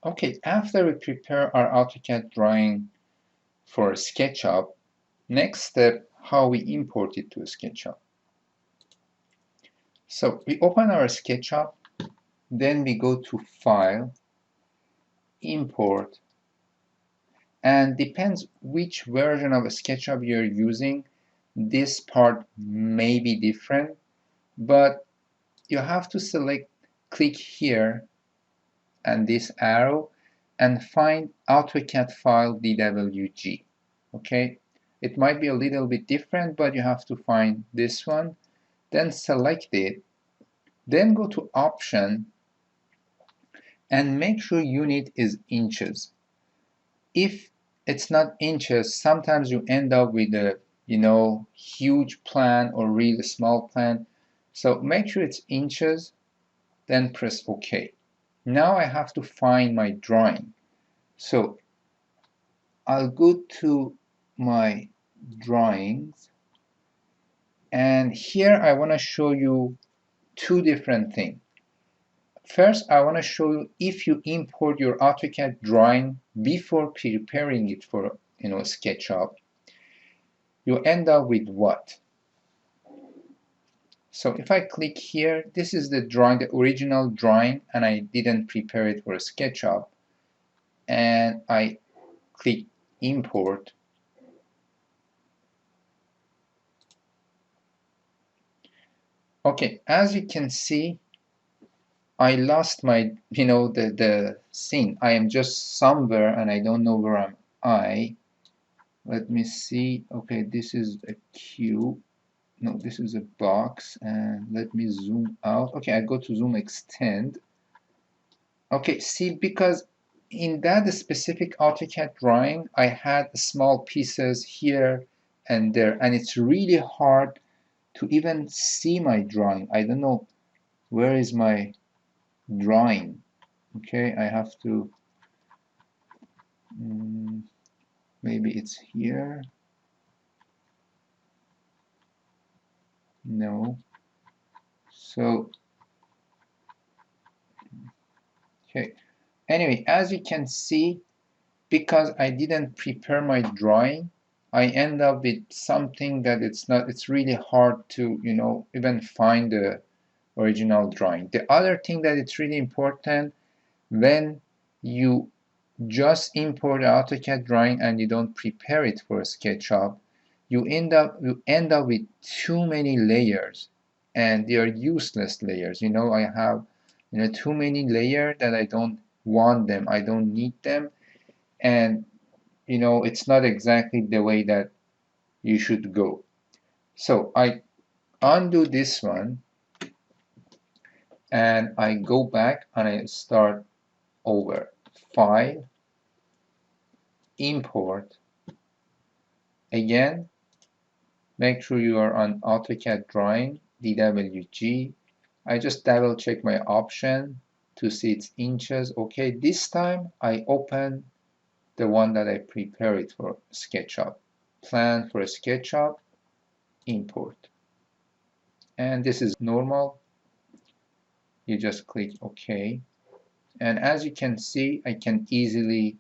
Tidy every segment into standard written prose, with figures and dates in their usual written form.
Okay, after we prepare our AutoCAD drawing for SketchUp, next step, how we import it to SketchUp. So we open our SketchUp, then we go to File, Import, and depends which version of SketchUp you're using, this part may be different, but you have to click here and this arrow and find AutoCAD file DWG. Okay, it might be a little bit different, but you have to find this one, then select it, then go to Option and make sure unit is inches. If it's not inches, sometimes you end up with a huge plan or really small plan. So make sure it's inches, then press OK. Now I have to find my drawing. So I'll go to my drawings, and here I want to show you two different things. First, I want to show you if you import your AutoCAD drawing before preparing it for SketchUp, you end up with what? So if I click here, this is the drawing, the original drawing, and I didn't prepare it for SketchUp, and I click import. Okay, as you can see, I lost my, the scene. I am just somewhere and I don't know where am I. Let me see. Okay, this is a cube. No, this is a box, and let me zoom out. Okay, I go to zoom extend. Okay, see, because in that specific AutoCAD drawing, I had small pieces here and there, and it's really hard to even see my drawing. I don't know where is my drawing. Okay, I have to, maybe it's here. No. So, okay. Anyway, as you can see, because I didn't prepare my drawing, I end up with something that it's really hard to, even find the original drawing. The other thing that it's really important, when you just import AutoCAD drawing and you don't prepare it for SketchUp, you end up with too many layers, and they are useless layers. I have too many layers that I don't want them, I don't need them, and it's not exactly the way that you should go. So I undo this one and I go back and I start over. File, import. Again, make sure you are on AutoCAD drawing, DWG. I just double check my option to see its inches. Okay, this time I open the one that I prepared for SketchUp. Plan for SketchUp, import. And this is normal. You just click OK. And as you can see, I can easily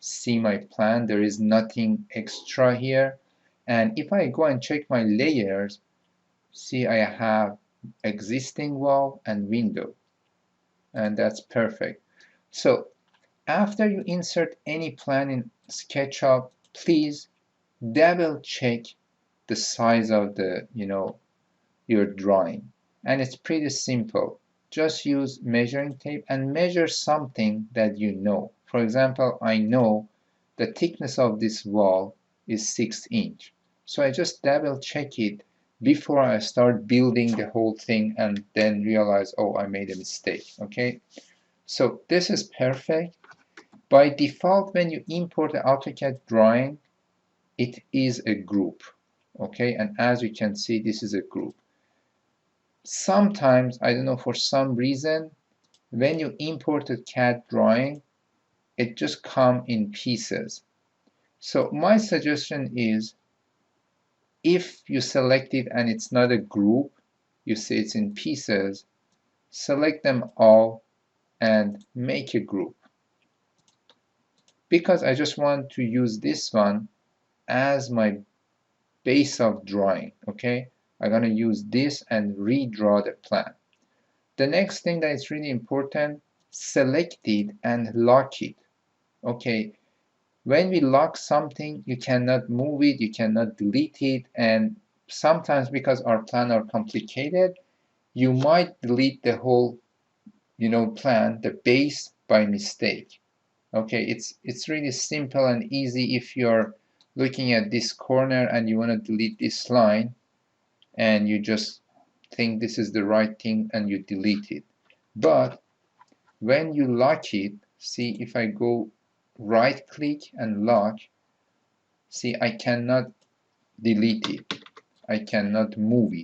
see my plan. There is nothing extra here. And if I go and check my layers, see I have existing wall and window. And that's perfect. So after you insert any plan in SketchUp, please double check the size of the, your drawing. And it's pretty simple. Just use measuring tape and measure something that you know. For example, I know the thickness of this wall is 6 inch. So I just double check it before I start building the whole thing and then realize, oh, I made a mistake. Okay, so this is perfect. By default, when you import the AutoCAD drawing, it is a group. Okay, and as you can see, this is a group. Sometimes, I don't know, for some reason, when you import a CAD drawing, it just comes in pieces. So my suggestion is, if you select it and it's not a group, you see it's in pieces, select them all and make a group. because I just want to use this one as my base of drawing. Okay, I'm gonna use this and redraw the plan. The next thing that is really important, select it and lock it. Okay, when we lock something, you cannot move it, you cannot delete it, and sometimes because our plan are complicated, you might delete the whole plan, the base, by mistake. Okay, it's really simple and easy. If you're looking at this corner and you want to delete this line and you just think this is the right thing and you delete it. But when you lock it, see, if I go right click and lock, see, I cannot delete it, I cannot move it.